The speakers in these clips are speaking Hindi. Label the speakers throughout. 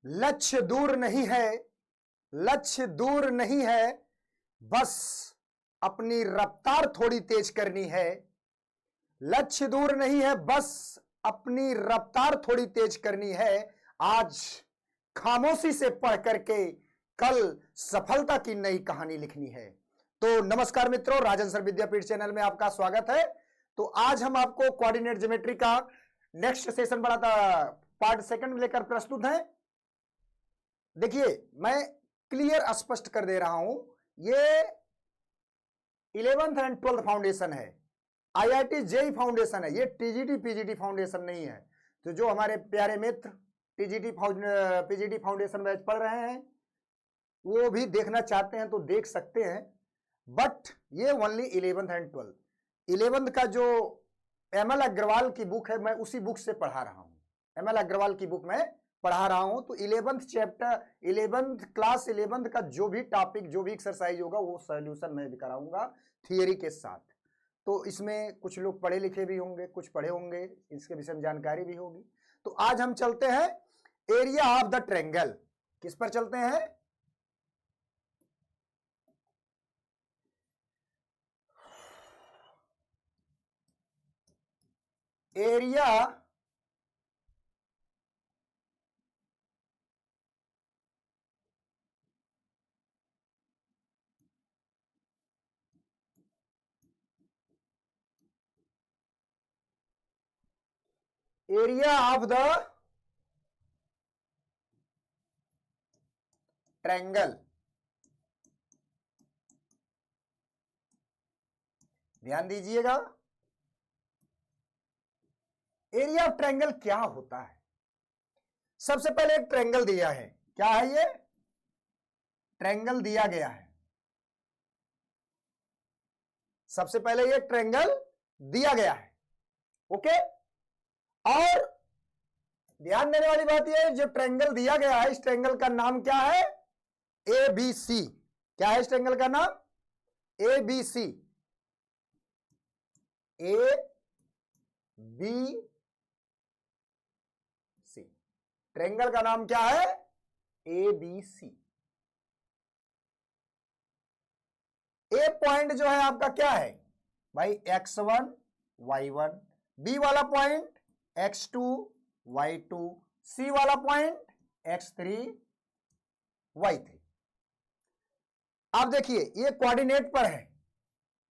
Speaker 1: लक्ष्य दूर नहीं है, लक्ष्य दूर नहीं है, बस अपनी रफ्तार थोड़ी तेज करनी है। लक्ष्य दूर नहीं है, बस अपनी रफ्तार थोड़ी तेज करनी है। आज खामोशी से पढ़ करके कल सफलता की नई कहानी लिखनी है। तो नमस्कार मित्रों, राजन सर विद्यापीठ चैनल में आपका स्वागत है। तो आज हम आपको कोऑर्डिनेट ज्योमेट्री का नेक्स्ट सेशन बढ़ाता पार्ट सेकंड में लेकर प्रस्तुत हैं। देखिए, मैं क्लियर स्पष्ट कर दे रहा हूं, ये 11th एंड 12th फाउंडेशन है, IIT जेई फाउंडेशन है, ये टीजीटी पीजीटी फाउंडेशन नहीं है। तो जो हमारे प्यारे मित्र पीजीटी फाउंडेशन बैच पढ़ रहे हैं वो भी देखना चाहते हैं तो देख सकते हैं, बट ये only 11th and 12th। 11th का जो ML अग्रवाल की बुक है, मैं उसी बुक से पढ़ा रहा हूं। ML अग्रवाल की बुक में पढ़ा रहा हूं। तो 11th chapter 11th class 11th का जो भी टॉपिक, जो भी एक्सरसाइज होगा वो सॉल्यूशन मैं भी कराऊंगा थियरी के साथ। तो इसमें कुछ लोग पढ़े लिखे भी होंगे, कुछ पढ़े होंगे, इसके विषय में जानकारी भी होगी। तो आज हम चलते हैं एरिया ऑफ द ट्रायंगल। किस पर चलते हैं? Area of the triangle. ध्यान दीजिएगा, एरिया ऑफ ट्रायंगल क्या होता है। सबसे पहले एक ट्रायंगल दिया है। क्या है ये? ट्रायंगल दिया गया है। सबसे पहले ये ट्रायंगल दिया गया है, ओके। और ध्यान देने वाली बात यह है, जो ट्रायंगल दिया गया है, इस ट्रायंगल का नाम क्या है? ABC। क्या है इस ट्रायंगल का नाम? ABC। ABC ट्रायंगल का नाम क्या है? ABC। ए पॉइंट जो है आपका क्या है भाई? X1 Y1। बी वाला पॉइंट X2 Y2। सी वाला पॉइंट X3 Y3। आप देखिए, ये कोऑर्डिनेट पर है,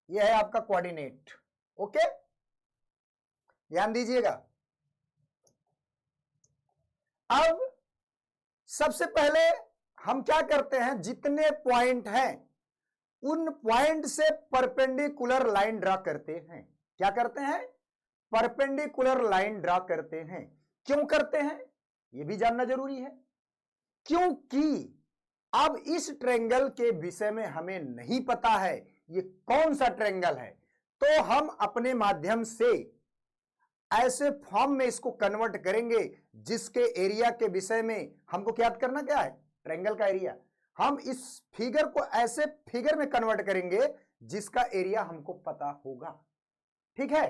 Speaker 1: ये है आपका कोऑर्डिनेट, ओके। ध्यान दीजिएगा। अब सबसे पहले हम क्या करते हैं, जितने पॉइंट हैं उन पॉइंट से परपेंडिकुलर लाइन ड्रा करते हैं। क्या करते हैं? परपेंडिकुलर लाइन ड्रा करते हैं। क्यों करते हैं यह भी जानना जरूरी है, क्योंकि अब इस ट्रायंगल के विषय में हमें नहीं पता है ये कौन सा ट्रायंगल है, तो हम अपने माध्यम से ऐसे फॉर्म में इसको कन्वर्ट करेंगे जिसके एरिया के विषय में हमको क्या करना, क्या है? ट्रायंगल का एरिया। हम इस फिगर को ऐसे फिगर में कन्वर्ट करेंगे जिसका एरिया हमको पता होगा, ठीक है।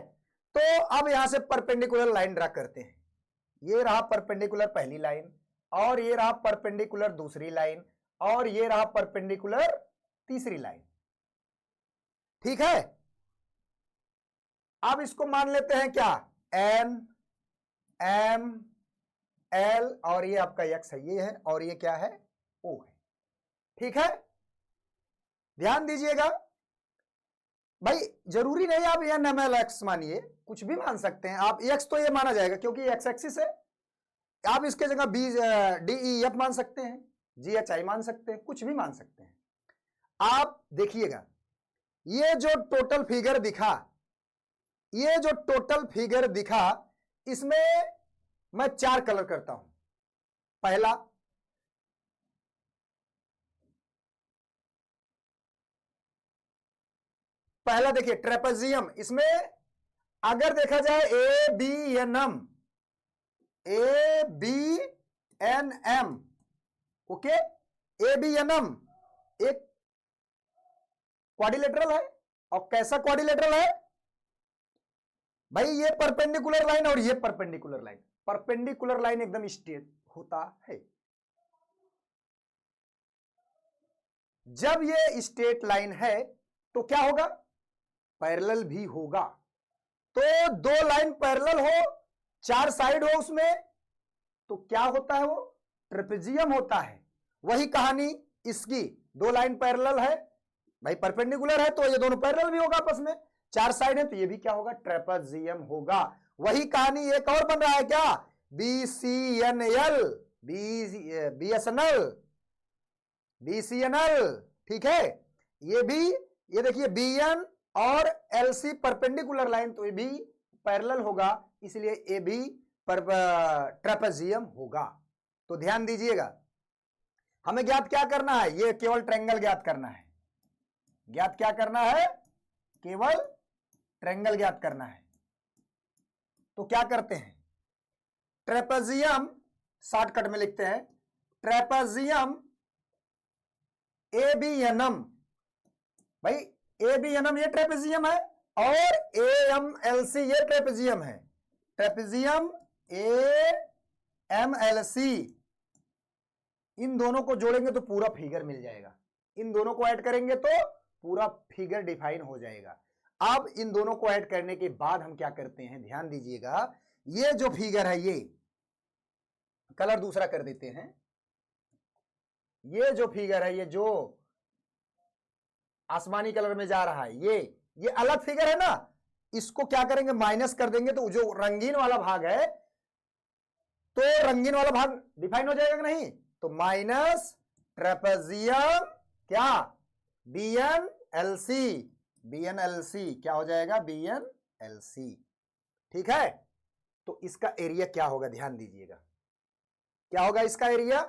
Speaker 1: तो अब यहां से परपेंडिकुलर लाइन ड्रा करते हैं। ये रहा परपेंडिकुलर पहली लाइन, और ये रहा परपेंडिकुलर दूसरी लाइन, और ये रहा परपेंडिकुलर तीसरी लाइन, ठीक है। अब इसको मान लेते हैं क्या? N M L, और ये आपका X है, ये है, और ये क्या है? O है, ठीक है। ध्यान दीजिएगा भाई, जरूरी नहीं आप N M L X मानिए, कुछ भी मान सकते हैं आप। X तो ये माना जाएगा क्योंकि X एक्सिस है। आप इसके जगह B D E F मान सकते हैं, G H I मान सकते हैं, कुछ भी मान सकते हैं। आप देखिएगा, ये जो टोटल फिगर दिखा, ये जो टोटल फिगर दिखा, इसमें मैं 4 कलर करता हूं। पहला देखिए ट्रेपेजियम। इसमें अगर देखा जाए ABNM, ओके, ABNM एक क्वाड्रिलेटरल है। और कैसा क्वाड्रिलेटरल है भाई? ये परपेंडिकुलर लाइन और ये परपेंडिकुलर लाइन, परपेंडिकुलर लाइन एकदम स्ट्रेट होता है, जब ये स्ट्रेट लाइन है तो क्या होगा, पैरेलल भी होगा। तो दो लाइन पैरेलल हो, चार साइड हो उसमें, तो क्या होता है, वो ट्रेपेजियम होता है। वही कहानी इसकी, दो लाइन पैरेलल है भाई, परपेंडिकुलर है तो ये दोनों पैरेलल भी होगा आपस में, चार साइड है तो ये भी क्या होगा, ट्रेपेजियम होगा। वही कहानी एक और बन रहा है क्या, BCNL, BSNL, BCNL, ठीक है। ये भी, ये देखिए BN और LC परपेंडिकुलर लाइन, तो ये भी पैरेलल होगा, इसलिए ये भी ट्रेपेजियम होगा। तो ध्यान दीजिएगा, हमें ज्ञात क्या करना है, ये केवल ट्रायंगल ज्ञात करना है। ज्ञात क्या करना है, केवल ट्रायंगल ज्ञात करना है। तो क्या करते हैं, ट्रेपेजियम शॉर्टकट में लिखते हैं, ट्रेपेजियम ABNM, भाई ABNM ये ट्रेपेजियम है और AMLC ये ट्रेपेजियम है। ट्रेपेजियम AMLC, इन दोनों को जोड़ेंगे तो पूरा फिगर मिल जाएगा, इन दोनों को ऐड करेंगे तो पूरा फिगर डिफाइन हो जाएगा। अब इन दोनों को ऐड करने के बाद हम क्या करते हैं, ध्यान दीजिएगा, ये जो फिगर है, ये कलर दूसरा कर देते हैं, ये जो फिगर है, ये जो आसमानी कलर में जा रहा है, ये अलग फिगर है ना, इसको क्या करेंगे, माइनस कर देंगे, तो जो रंगीन वाला भाग है, तो रंगीन वाला भाग डिफाइन हो जाएगा कि नहीं, तो माइनस ट्रेपेजियम क्या, BNLC, BNLC क्या हो जाएगा, BNLC, ठीक है। तो इसका एरिया क्या होगा, ध्यान दीजिएगा, क्या होगा इसका एरिया,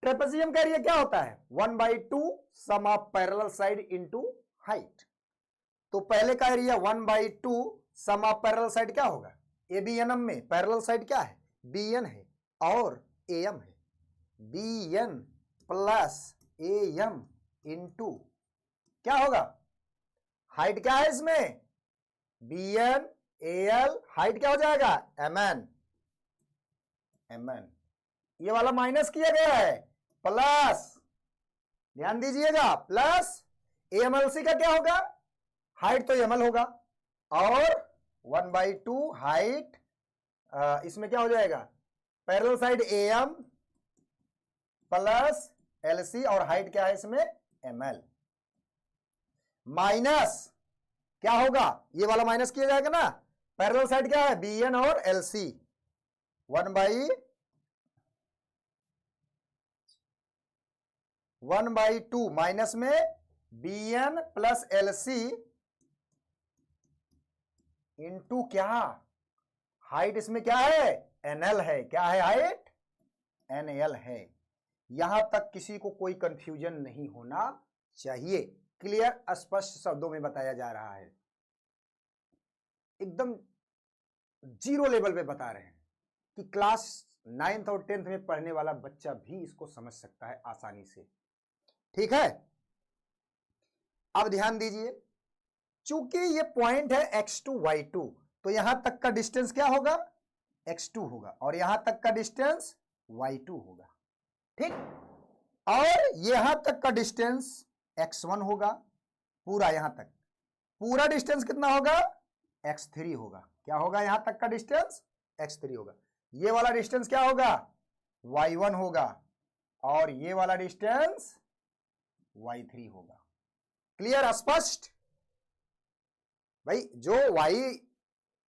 Speaker 1: ट्रेपेजियम का एरिया क्या होता है, 1/2 sum of parallel side into height. तो पहले का area 1/2 sum of parallel side क्या होगा, ABNM में पैरेलल साइड क्या है, BN है और AM है, BN प्लस AM इंटू क्या होगा, हाइट क्या है इसमें, BN AL, हाइट क्या हो जाएगा, MN, ये वाला माइनस किया गया है, प्लस, ध्यान दीजिएगा, प्लस AMLC का क्या होगा, हाइट तो ML होगा, और 1/2 हाइट, इसमें क्या हो जाएगा, parallel side AM plus LC, और हाइट क्या है इसमें, ML, माइनस क्या होगा, ये वाला माइनस किया जाएगा ना, पैरेलल साइड क्या है, BN और LC, 1/2 माइनस में BN प्लस LC इंटू क्या, हाइट इसमें क्या है, NL है, क्या है हाइट, NL है। यहां तक किसी को कोई कंफ्यूजन नहीं होना चाहिए, क्लियर स्पष्ट शब्दों में बताया जा रहा है, एकदम जीरो लेवल पे बता रहे हैं कि क्लास 9th और 10th में पढ़ने वाला बच्चा भी इसको समझ सकता है आसानी से, ठीक है। अब ध्यान दीजिए, चूंकि ये पॉइंट है x2 y2, तो यहां तक का डिस्टेंस क्या होगा, x2 होगा, और यहां तक का डिस्टेंस y2 होगा, ठीक। और यहां तक का डिस्टेंस x1 होगा, पूरा यहां तक, पूरा डिस्टेंस कितना होगा, x3 होगा, क्या होगा, यहां तक का डिस्टेंस x3 होगा, ये वाला डिस्टेंस क्या होगा, y1 होगा, और ये वाला डिस्टेंस y3 होगा, क्लियर स्पष्ट। भाई जो y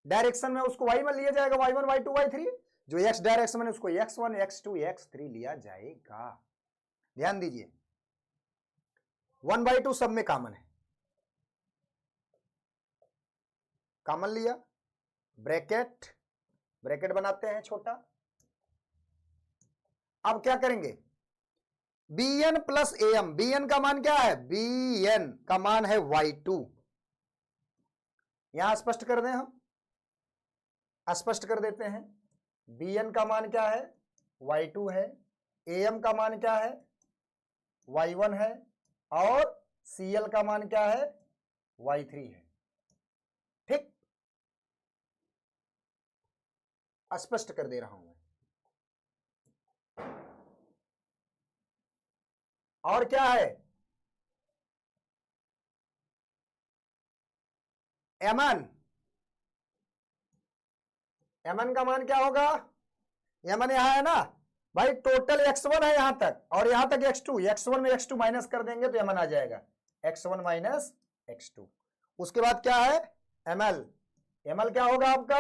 Speaker 1: डायरेक्शन में उसको y में लिया जाएगा, y1 y2 y3, जो x डायरेक्शन में उसको x1 x2 x3 लिया जाएगा। ध्यान दीजिए, 1/2 सब में कॉमन है, कॉमन लिया, ब्रैकेट, ब्रैकेट बनाते हैं छोटा। अब क्या करेंगे, BN प्लस AM, BN का मान क्या है, BN का मान है y2, यहां स्पष्ट कर दें, हम स्पष्ट कर देते हैं, BN का मान क्या है, y2 है, AM का मान क्या है, y1 है, और CL का मान क्या है, y3 है, ठीक, स्पष्ट कर दे रहा हूं मैं। और क्या है mn, mn का मान क्या होगा, mn यहां है ना भाई, टोटल x1 है यहां तक और यहां तक x2, x1 में x2 माइनस कर देंगे तो mn आ जाएगा, x1 माइनस x2। उसके बाद क्या है ml, ml क्या होगा आपका,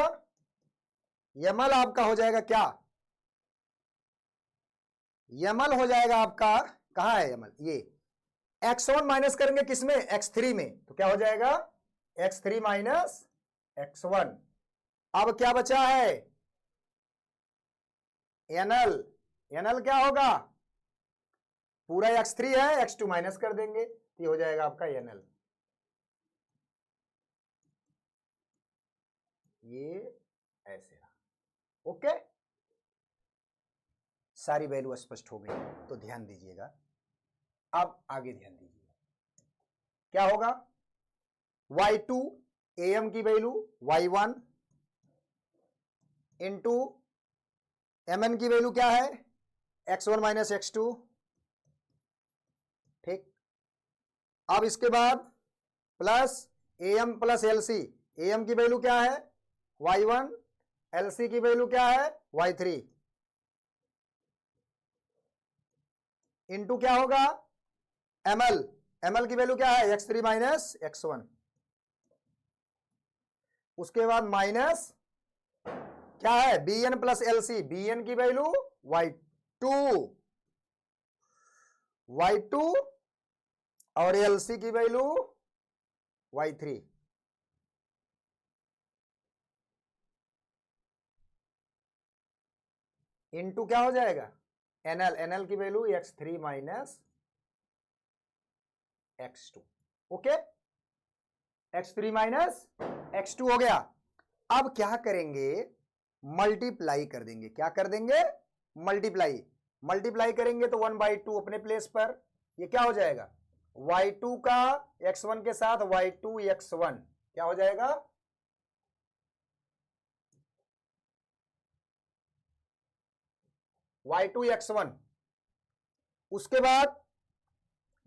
Speaker 1: ml आपका हो जाएगा क्या, ml हो जाएगा आपका, कहां है ml, ये x1 माइनस करेंगे किसमें, x3 में, तो क्या हो जाएगा x3 माइनस x1। अब क्या बचा है nl, nl क्या होगा, पूरा x3 है, x2 माइनस कर देंगे, ये हो जाएगा आपका nl। ये ऐसे रहा, ओके, सारी वैल्यू स्पष्ट हो गई, तो ध्यान दीजिएगा। अब आगे ध्यान दीजिए, क्या होगा, y2 am की वैल्यू y1 इंटू mn की वैल्यू क्या है x1 माइनस x2, ठीक। अब इसके बाद plus am plus lc, am की वैल्यू क्या है y1, lc की वैल्यू क्या है y3, इंटू क्या होगा ml, ml की वैल्यू क्या है x3 माइनस x1। उसके बाद माइनस क्या है bn प्लस lc, bn की वैल्यू y2 और lc की वैल्यू y3। इंटू क्या हो जाएगा nl की value x3 minus x2, okay, x3 minus x2 हो गया। अब क्या करेंगे, मल्टीप्लाई कर देंगे, क्या कर देंगे मल्टीप्लाई, मल्टीप्लाई करेंगे तो 1/2 अपने प्लेस पर, ये क्या हो जाएगा y2 का x1 के साथ y2 x1 क्या हो जाएगा, y2 x1। उसके बाद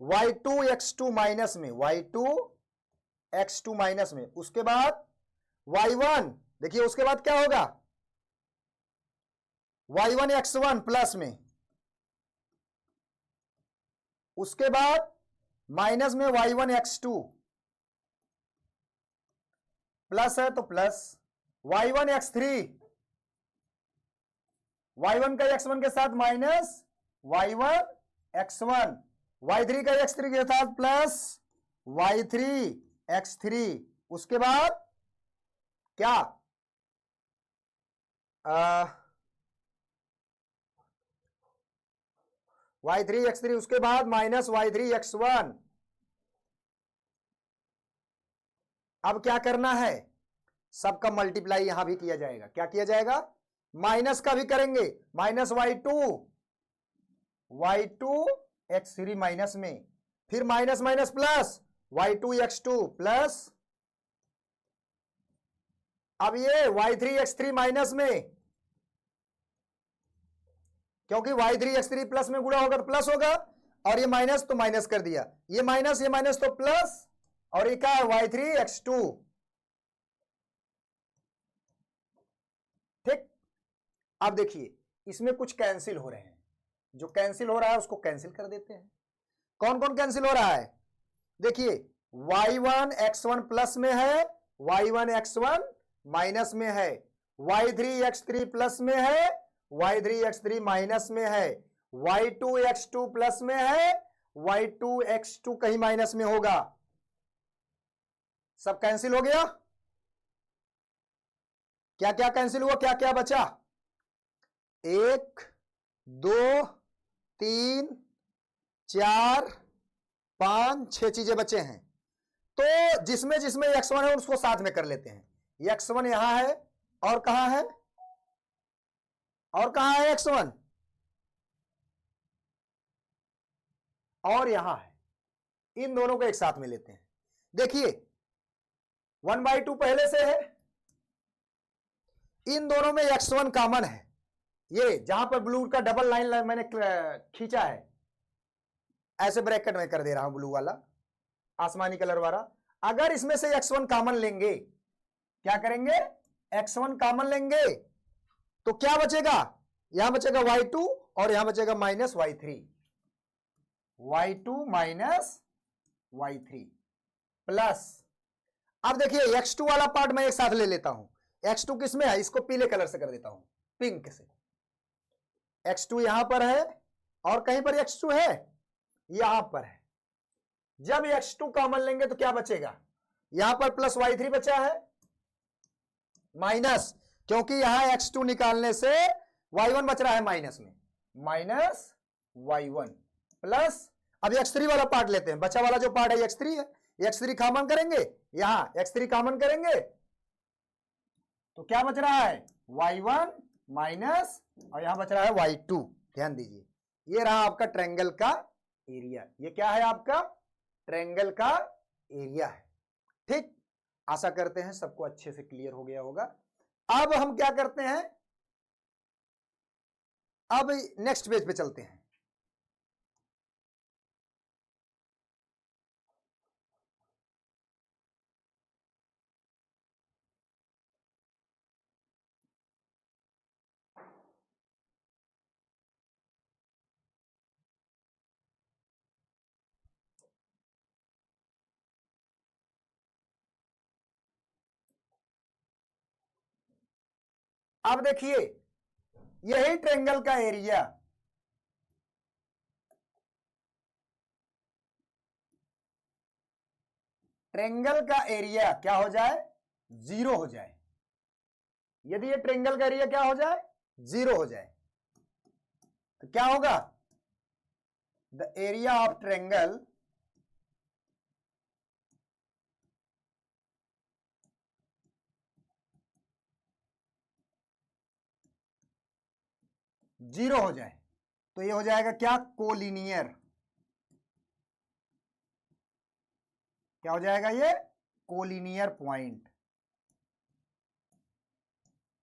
Speaker 1: y2 x2 माइनस में, y2 x2 माइनस में, उसके बाद y1, देखिए उसके बाद क्या होगा y1 x1 प्लस में, उसके बाद माइनस में y1 x2 प्लस है तो प्लस y1 x3, y1 का x1 के साथ माइनस y1 x1, y3 का x3 के साथ प्लस y3 x3। उसके बाद क्या y3 x3, उसके बाद माइनस y3 x1। अब क्या करना है, सबका मल्टीप्लाई यहां भी किया जाएगा, क्या किया जाएगा माइनस का भी करेंगे, माइनस y2 x3 माइनस में, फिर minus minus plus y2 x2 plus, अब ये y3 x3 माइनस में, क्योंकि y3 x3 प्लस में गुणा होगा तो प्लस होगा, और ये माइनस तो माइनस कर दिया, ये माइनस तो प्लस, और ये क्या है y3 x2, ठीक। अब देखिए इसमें कुछ कैंसिल हो रहे हैं, जो कैंसिल हो रहा है उसको कैंसिल कर देते हैं। कौन कौन कैंसिल हो रहा है, देखिए y1 x1 प्लस में है, y1 x1 माइनस में है, y3 x3 प्लस में है, y3 x3 माइनस में है, y2 x2 प्लस में है, y2 x2 कहीं माइनस में होगा, सब कैंसिल हो गया। क्या क्या कैंसिल हुआ, क्या क्या बचा, 1 2 3 4 5 6 चीजें बचे हैं, तो जिसमें जिसमें x1 है उसको साथ में कर लेते हैं। x1 यहां है, और कहां है, और कहां है x1, और यहां है, इन दोनों को एक साथ में लेते हैं। देखिए 1/2 पहले से है, इन दोनों में x1 कॉमन है, ये जहां पर ब्लू का डबल लाइन मैंने खींचा है, ऐसे ब्रैकेट में कर दे रहा हूं ब्लू वाला, आसमानी कलर वाला। अगर इसमें से x1 कॉमन लेंगे, क्या करेंगे, x1 कॉमन लेंगे तो क्या बचेगा, यहां बचेगा y2 और यहां बचेगा minus y3, y2 minus y3 plus, अब देखिए x2 वाला पार्ट मैं एक साथ ले लेता हूं। x2 किस में है, इसको पीले कलर से कर देता हूं, पिंक से। x2 यहां पर है और कहीं पर x2 है, यहां पर है। जब x2 कॉमन लेंगे तो क्या बचेगा, यहां पर प्लस y3 बचा है, माइनस, क्योंकि यहां x2 निकालने से y1 बच रहा है माइनस में, माइनस y1 प्लस, अब x3 वाला पार्ट लेते हैं, बचा वाला जो पार्ट है x3 है, x3 कॉमन करेंगे, यहां x3 कॉमन करेंगे तो क्या बच रहा है, y1 माइनस, और यहां बच रहा है y2। ध्यान दीजिए, ये रहा आपका ट्रायंगल का एरिया, ये क्या है आपका ट्रायंगल का एरिया है। ठीक, आशा करते हैं सबको अच्छे से क्लियर हो गया होगा। अब हम क्या करते हैं, अब नेक्स्ट पेज पे चलते हैं। अब देखिए, यही ट्रायंगल का एरिया, ट्रायंगल का एरिया क्या हो जाए, 0 हो जाए। यदि ये ट्रायंगल का एरिया क्या हो जाए, 0 हो जाए, तो क्या होगा, the area of triangle zero हो जाए, तो ये हो जाएगा क्या, कोलिनियर। क्या हो जाएगा ये, कोलिनियर पॉइंट।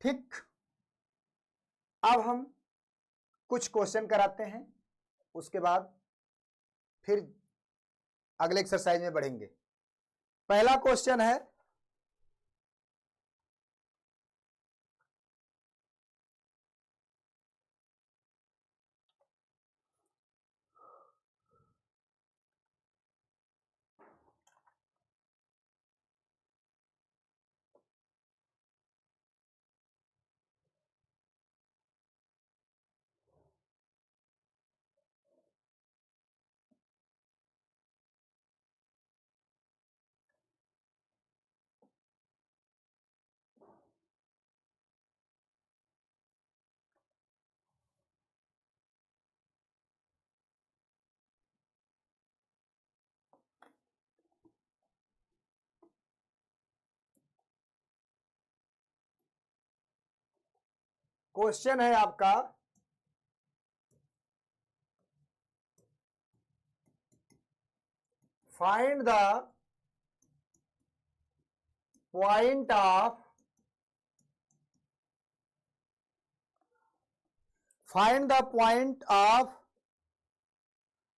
Speaker 1: ठीक, अब हम कुछ क्वेश्चन कराते हैं, उसके बाद फिर अगले एक्सरसाइज में बढ़ेंगे। पहला क्वेश्चन है, क्वेश्चन है आपका, find the point of, find the point of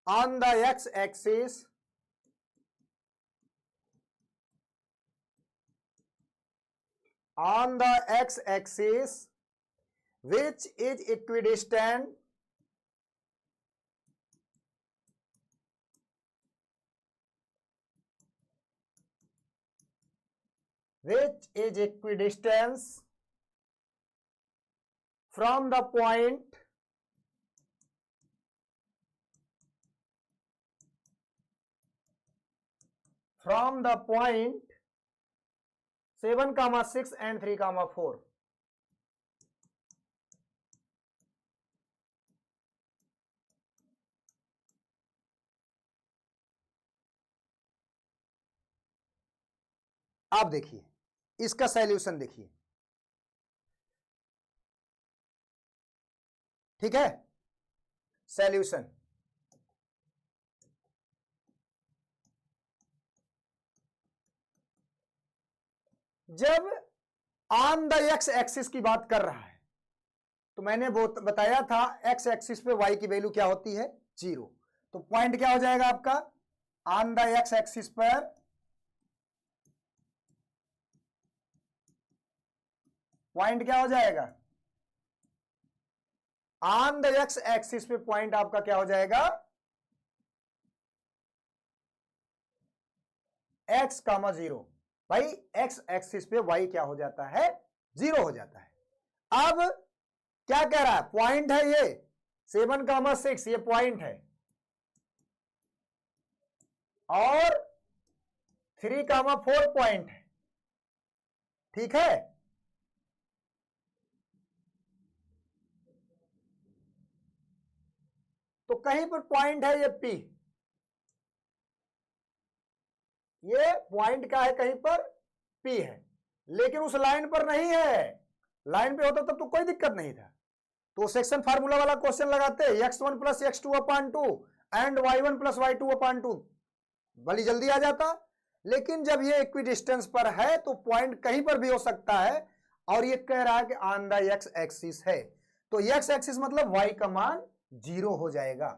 Speaker 1: on the x-axis which is equidistant from the point from the point 7, 6 and 3, 4. आप देखिए इसका सॉल्यूशन देखिए, ठीक है। सॉल्यूशन, जब ऑन द एक्स एक्सिस की बात कर रहा है तो मैंने बताया था एक्स एक्सिस पे वाई की वैल्यू क्या होती है, 0। तो पॉइंट क्या हो जाएगा आपका ऑन द एक्स एक्सिस पर पॉइंट क्या हो जाएगा ऑन द एक्स एक्सिस पे पॉइंट आपका क्या हो जाएगा एक्स कामा 0। भाई एक्स एक्सिस पे वाई क्या हो जाता है 0 हो जाता है। अब क्या कह रहा है पॉइंट है ये 7,6 ये पॉइंट है और 3,4 पॉइंट है, ठीक है। तो कहीं पर पॉइंट है ये P, ये पॉइंट का है कहीं पर P है, लेकिन उस लाइन पर नहीं है। लाइन पे होता तब तो कोई दिक्कत नहीं था, तो सेक्शन फार्मूला वाला क्वेश्चन लगाते x1 plus x2 upon 2 and y1 plus y2 अपान 2, बड़ी जल्दी आ जाता। लेकिन जब ये इक्वी डिस्टेंस पर है तो पॉइंट कहीं पर भी हो सकता है और ये कह रहा है कि ऑन द एक्स एक्सिस है, तो एक्स एक्सिस मतलब y का मान 0 हो जाएगा।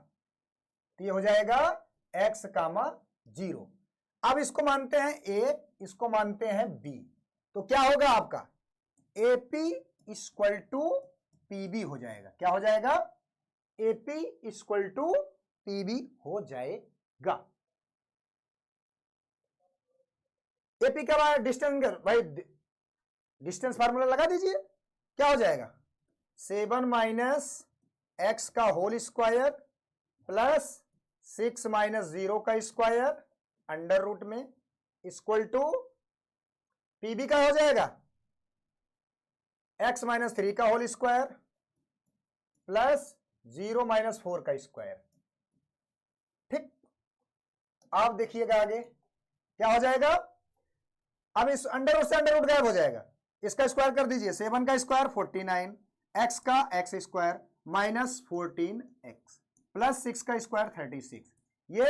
Speaker 1: तो ये हो जाएगा x कामा 0। अब इसको मानते हैं a, इसको मानते हैं b, तो क्या होगा आपका AP इक्वल टू PB हो जाएगा। क्या हो जाएगा AP इक्वल टू PB हो जाएगा। AP का बाद डिस्टेंस, भाई डिस्टेंस फार्मूला लगा दीजिए, क्या हो जाएगा 7 माइनस एक्स का होल स्क्वायर प्लस 6 माइनस 0 का स्क्वायर अंडर रूट में इक्वल टू PB का हो जाएगा x माइनस 3 का होल स्क्वायर प्लस 0 माइनस 4 का स्क्वायर। ठीक, आप देखिएगा आगे क्या हो जाएगा। अब इस अंडर रूट से अंडर रूट गायब हो जाएगा, इसका स्क्वायर कर दीजिए 7 का स्क्वायर 49, x का x square minus 14x plus 6 का स्क्वायर 36, ये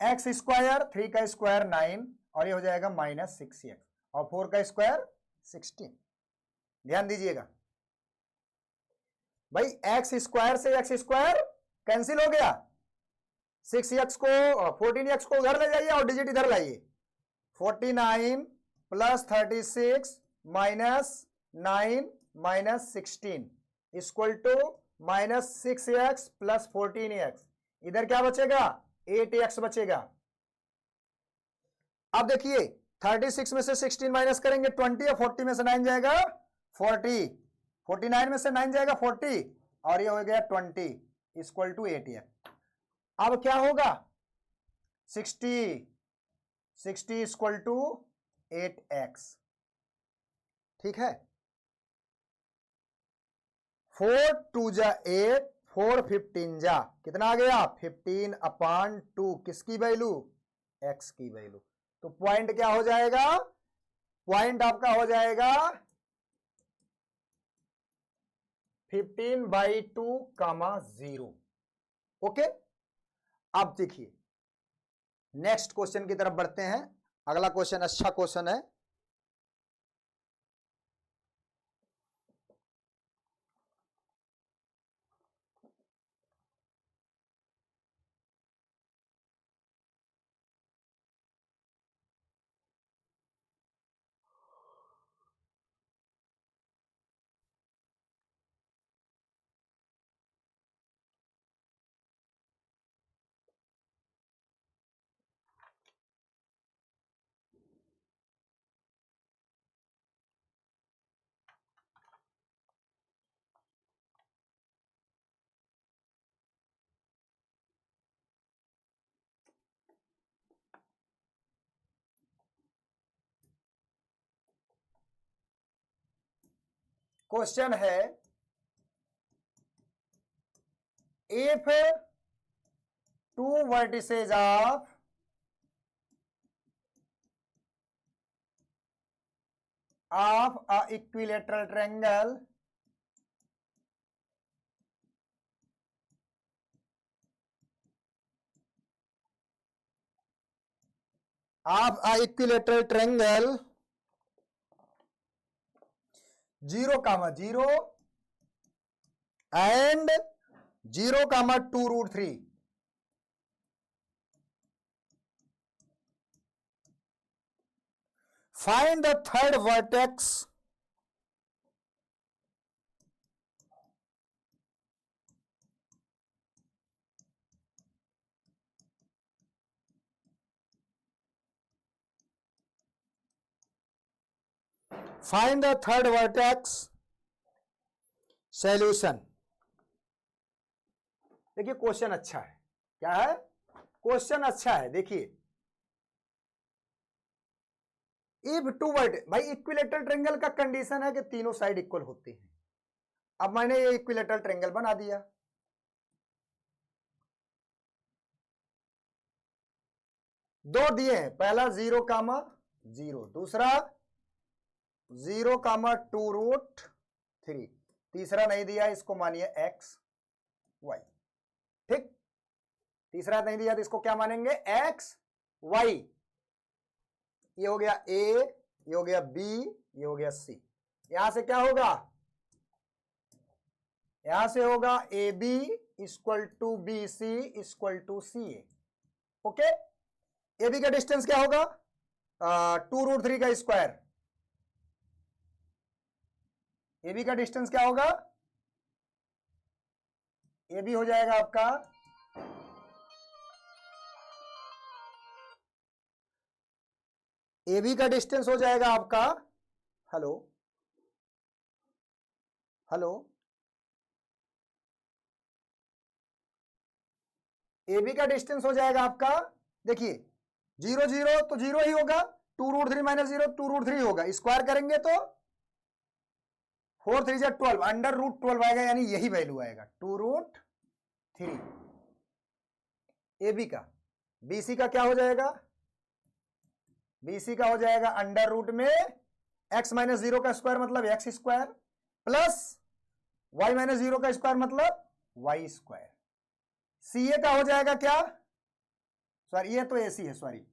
Speaker 1: x स्क्वायर 3 का स्क्वायर 9 और ये हो जाएगा माइनस 6x और 4 का स्क्वायर 16। ध्यान दीजिएगा भाई x स्क्वायर से x स्क्वायर कैंसिल हो गया, 6x को 14x को उधर ले जाइए और डिजिट इधर लाइए, 49 plus 36 minus 9 minus 16 equal to minus 6x plus 14x, इधर क्या बचेगा 8x बचेगा। अब देखिए 36 में से 16 माइनस करेंगे 20 और 40 में से 9 जाएगा 40, 49 में से 9 जाएगा 40 और ये हो गया 20 इक्वल टू 8x। अब क्या होगा 60 इक्वल टू 8x, ठीक है। 4 2 जा 8, 4 15 जा कितना आ गया 15 अपान 2, किसकी वैल्यू x की वैल्यू। तो पॉइंट क्या हो जाएगा, पॉइंट आपका हो जाएगा 15/2 कामा 0। ओके, अब देखिए नेक्स्ट क्वेश्चन की तरफ बढ़ते हैं। अगला क्वेश्चन अच्छा क्वेश्चन है। क्वेश्चन है if two vertices of a equilateral triangle zero comma 0 and 0 comma 2 root 3 find the third vertex find the third vertex solution. देखिए क्वेश्चन अच्छा है। क्या है? क्वेश्चन अच्छा है। देखिए इफ टू वर्टेक्स, भाई इक्विलेटरल ट्रायंगल का कंडीशन है कि तीनों साइड इक्वल होते हैं। अब मैंने ये इक्विलेटरल ट्रायंगल बना दिया। दो दिए हैं, पहला 0, 0, दूसरा 0, 2√3, तीसरा नहीं दिया, इसको मानिए x y। ठीक, तीसरा नहीं दिया तो इसको क्या मानेंगे? x y। ये हो गया a, ये हो गया b, ये हो गया c। यहां से क्या होगा? यहां से होगा AB equal to BC equal to CA। Okay, AB का डिस्टेंस क्या होगा? 2√3 का स्क्वायर। AB का डिस्टेंस क्या होगा? AB हो जाएगा आपका AB का डिस्टेंस हो जाएगा आपका, हेलो हेलो, AB का डिस्टेंस हो जाएगा आपका, देखिए 0, 0 तो 0 ही होगा, 2√3 माइनस 0 2√3 होगा, स्क्वायर करेंगे तो 4 3 जा 12, √12 आएगा, यानी यही वैल्यू आएगा 2√3 AB का। BC का क्या हो जाएगा? BC का हो जाएगा अंडर रूट में x माइनस 0 का स्क्वायर मतलब x square plus y minus 0 का स्क्वायर मतलब y स्क्वायर। CA का हो जाएगा क्या? सॉरी ये तो AC है, सॉरी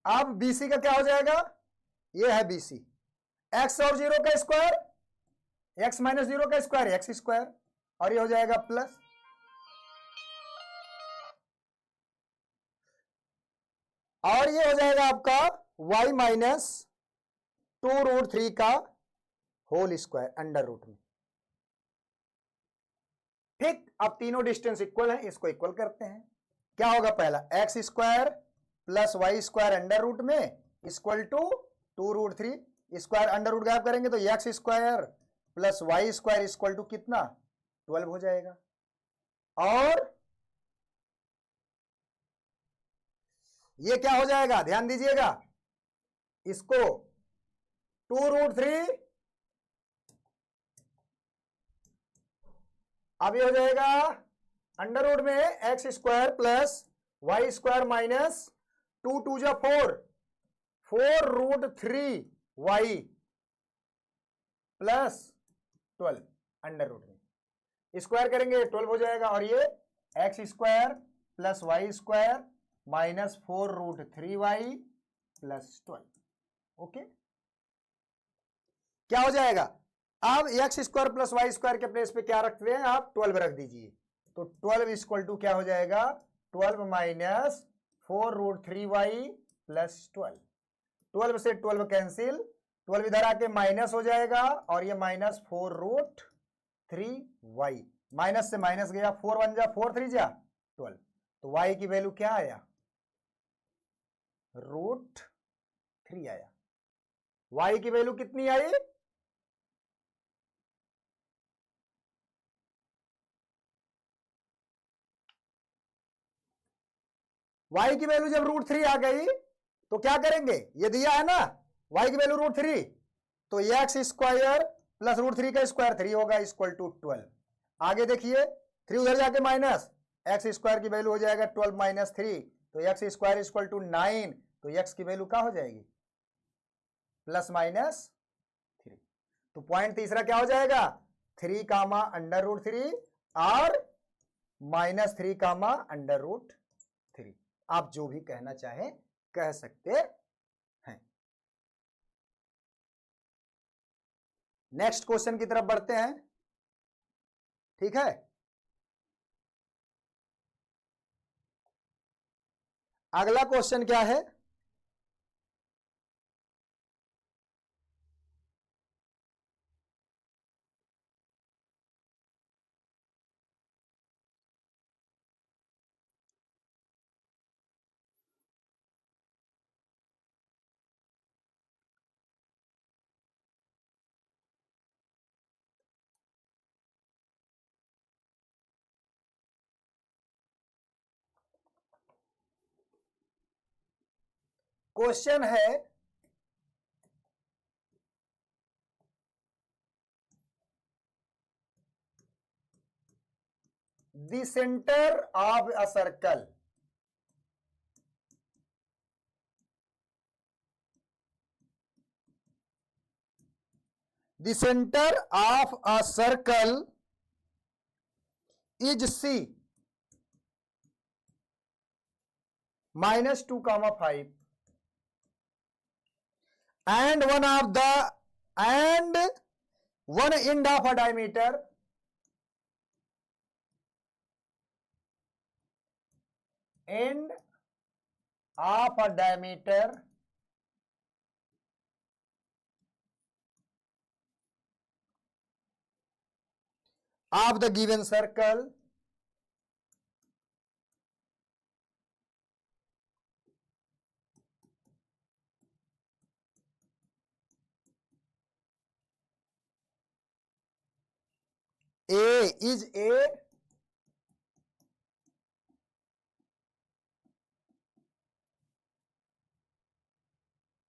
Speaker 1: अब BC का क्या हो जाएगा? ये है BC, x और 0 का स्क्वायर, x माइनस 0 का स्क्वायर x स्क्वायर, और ये हो जाएगा प्लस, और ये हो जाएगा आपका y माइनस 2√3 का होल स्क्वायर अंडर रूट में। ठीक, अब तीनों डिस्टेंस इक्वल है, इसको इक्वल करते हैं। क्या होगा? पहला x square plus Y square under root में equal to 2√3, square under root गायब करेंगे तो x square plus Y square equal to कितना? 12 हो जाएगा। और ये क्या हो जाएगा? ध्यान दीजिएगा, इसको 2√3, अब ये हो जाएगा अंडर रूट में x square plus Y square minus 2 2 जा 4, 4√3y प्लस 12 अंडर रूट में, स्क्वायर करेंगे 12 हो जाएगा, और ये x square plus Y square minus 4√3y plus 12। Okay, क्या हो जाएगा? अब x square plus Y square के प्लेस पे क्या रखते हैं आप? 12 रख दीजिए, तो 12 इक्वल टू क्या हो जाएगा? 12 माइनस 4√3y प्लस 12, 12 से 12 कैंसिल, 12 इधर आके माइनस हो जाएगा, और ये माइनस 4√3y, माइनस से माइनस गया, 4 1 जा 4 3 जा 12, तो y की वैल्यू क्या आया? √3 आया। y की वैल्यू कितनी आई? y की वैल्यू जब √3 आ गई तो क्या करेंगे? ये दिया है ना y की वैल्यू √3, तो x स्क्वायर प्लस √3 का स्क्वायर 3 होगा इक्वल टू 12। आगे देखिए 3 उधर जाके माइनस, x स्क्वायर की वैल्यू हो जाएगा 12 माइनस 3, तो x स्क्वायर इक्वल टू 9, तो x की वैल्यू क्या हो जाएगी? Plus minus 3। तो पॉइंट तीसरा क्या हो जाएगा? 3 कामा अंडर रूट 3 और माइनस 3 कामा अंडर रूट 3, आप जो भी कहना चाहें कह सकते हैं। नेक्स्ट क्वेश्चन की तरफ बढ़ते हैं। ठीक है, अगला क्वेश्चन क्या है? क्वेश्चन है the centre of a circle the center of a circle is C minus 2 comma 5 and one end of a diameter of the given circle A is a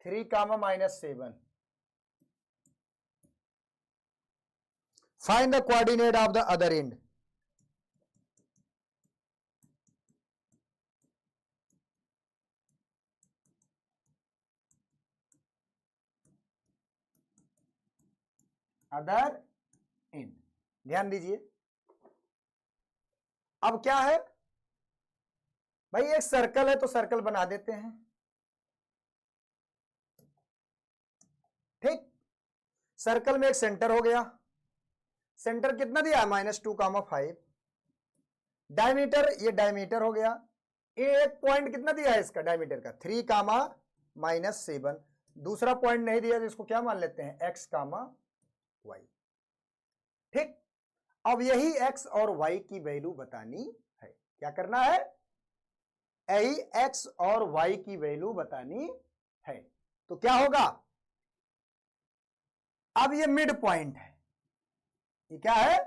Speaker 1: 3 comma minus 7. Find the coordinate of the other end. Other and, ध्यान दीजिए। अब क्या है भाई, एक सर्कल है तो सर्कल बना देते हैं, ठीक। सर्कल में एक सेंटर हो गया, सेंटर कितना दिया है -2 कामा 5। डायमीटर, ये डायमीटर हो गया। एक पॉइंट कितना दिया है इसका डायमीटर का 3 कामा -7। दूसरा पॉइंट नहीं दिया तो इसको क्या मान लेते हैं x कामा y, ठीक। अब यही x और y की वैल्यू बतानी है। क्या करना है? यही x और y की वैल्यू बतानी है। तो क्या होगा? अब ये मिड पॉइंट है, ये क्या है?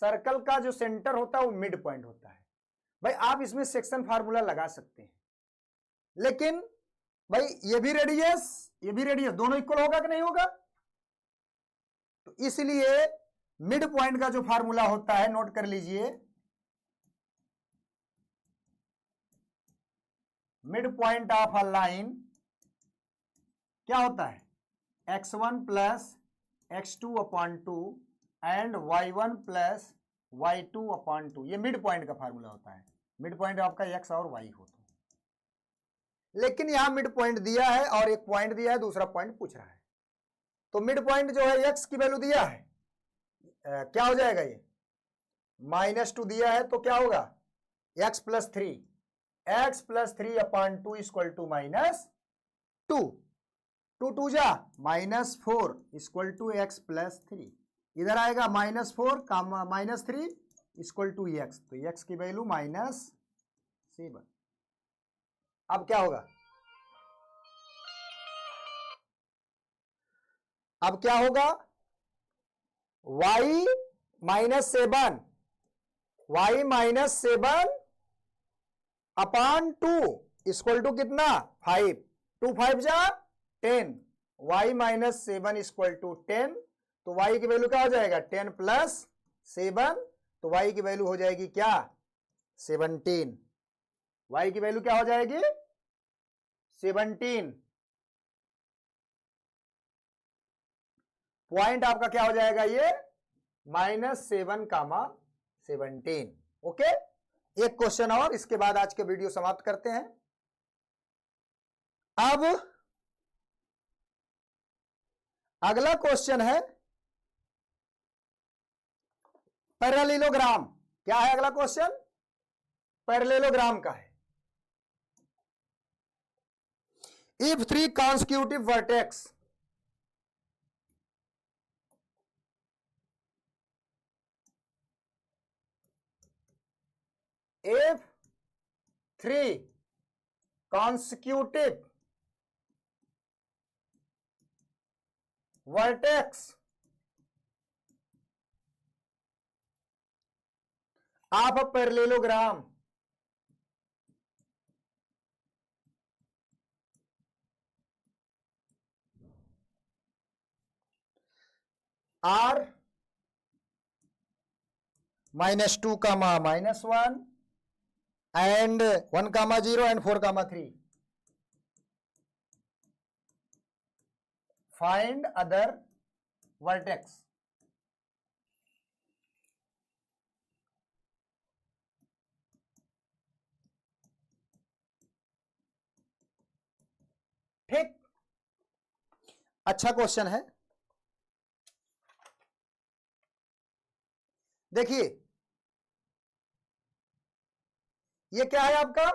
Speaker 1: सर्कल का जो सेंटर होता है वो मिड पॉइंट होता है। भाई आप इसमें सेक्शन फार्मूला लगा सकते हैं, लेकिन भाई ये भी रेडियस ये भी रेडियस, दोनों इक्वल होगा कि नहीं होगा? तो इसलिए मिड पॉइंट का जो फार्मूला होता है, नोट कर लीजिए, mid point of a line क्या होता है? x1 plus x2/2 and y1 plus y2/2। ये मिड पॉइंट का फार्मूला होता है। मिड पॉइंट आपका x और y हो तो, लेकिन यहां मिड पॉइंट दिया है और एक पॉइंट दिया है, दूसरा पॉइंट पूछ रहा है। तो मिड पॉइंट जो है x की वैल्यू दिया है, क्या हो जाएगा? ये -2 दिया है तो क्या होगा? x plus 3, x plus 3/2 equal to -2। 2 2 जा -4 इक्वल टू x प्लस 3। इधर आएगा -4 कामा -3 इक्वल टू x, तो x की वैल्यू -7। अब क्या होगा? अब क्या होगा? y -7 अपॉन 2 इक्वल टू कितना? 5। 2 5 जा 10, y -7 इक्वल टू 10। तो y की वैल्यू क्या हो जाएगा? 10 प्लस 7, तो y की वैल्यू हो जाएगी क्या? 17। y की वैल्यू क्या हो जाएगी? 17। पॉइंट आपका क्या हो जाएगा? ये -7 कामा 17। ओके, एक क्वेश्चन और, इसके बाद आज के वीडियो समाप्त करते हैं। अब अगला क्वेश्चन है पैरेललोग्राम। क्या है अगला क्वेश्चन? पैरेललोग्राम का है। if three consecutive vertex if three consecutive vertex of a parallelogram are -2, -1 and 1, 0 and 4, 3. Find other vertex. ठीक, अच्छा क्वेश्चन है। देखिए ये क्या है, आपका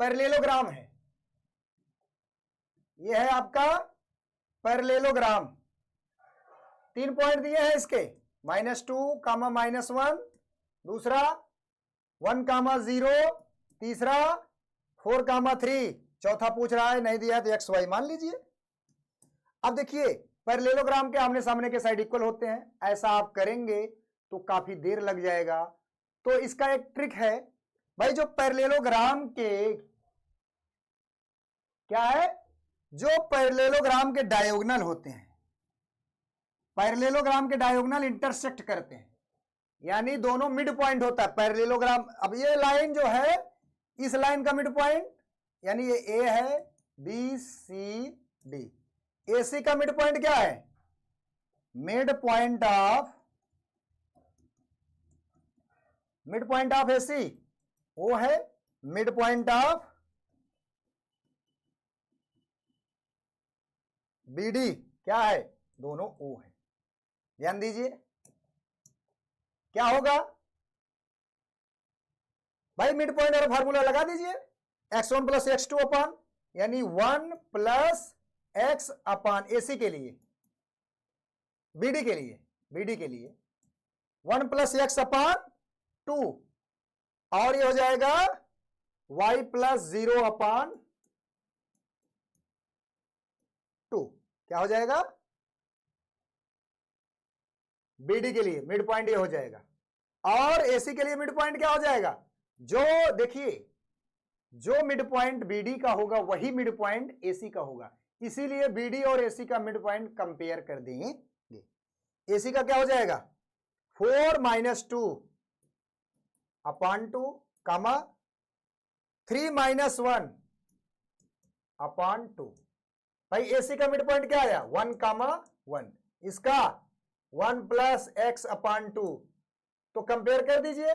Speaker 1: पैरेललोग्राम है। ये है आपका पैरेललोग्राम। 3 पॉइंट दिए हैं इसके, -2, -1, दूसरा 1, 0, तीसरा 4, 3, चौथा पूछ रहा है नहीं दिया है तो एक्स वाई मान लीजिए। अब देखिए पैरेललोग्राम के आमने सामने के साइड इक्वल होते हैं, ऐसा आप करेंगे तो काफी देर लग जाएगा। तो इसका एक ट्रिक है भाई, जो पैरेललोग्राम के क्या है, जो पैरेललोग्राम के डायगोनल होते हैं, पैरेललोग्राम के डायगोनल इंटरसेक्ट करते हैं, यानी दोनों मिड पॉइंट होता है पैरेललोग्राम। अब ये लाइन जो है, इस लाइन का मिड पॉइंट, यानी ये ए है, बी सी डी, ए सी का मिड पॉइंट क्या है, mid point of A C, वो है mid point of B D, क्या है, दोनों ओ है। ध्यान दीजिए क्या होगा भाई, मिड पॉइंट और फार्मूला लगा दीजिए, x1 + x2 अपान, यानी 1 + x अपान एसी के लिए, बीडी के लिए 1 + x अपान 2, और ये हो जाएगा y + 0 अपान 2। क्या हो जाएगा, बीडी के लिए मिड पॉइंट ये हो जाएगा, और एसी के लिए मिड पॉइंट क्या हो जाएगा, जो देखिए जो मिड पॉइंट बीडी का होगा वही मिड पॉइंट एसी का होगा, इसीलिए बीडी और एसी का मिड पॉइंट कंपेयर कर देंगे। एसी का क्या हो जाएगा, 4 - 2 अपान 2, 3 - 1 अपान 2। भाई एसी का मिड पॉइंट क्या आया, 1, 1, इसका 1 + x अपान 2, तो कंपेयर कर दीजिए,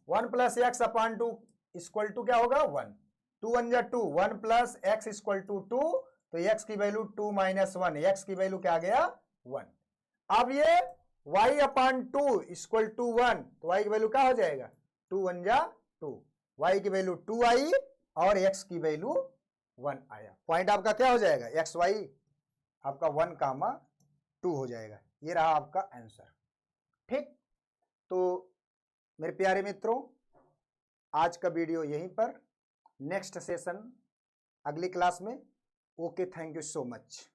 Speaker 1: 1 + x अपान 2 इक्वल टू क्या होगा, 1, 2 1 जा 2, 1 + x इक्वल टू 2, तो x की वैल्यू 2 - 1, x की वैल्यू क्या आ गया, 1। अब ये y अपान 2 इक्वल टू 1, तो y की वैल्यू क्या हो जाएगा, 2 1 जा 2, y की वैल्यू 2 आई और x की वैल्यू 1 आया। पॉइंट आपका क्या हो जाएगा, एक्स वाई आपका 1, 2 हो जाएगा। ये रहा आपका आंसर। ठीक, तो मेरे प्यारे मित्रों, आज का वीडियो यहीं पर, नेक्स्ट सेशन अगली क्लास में। Okay, thank you so much.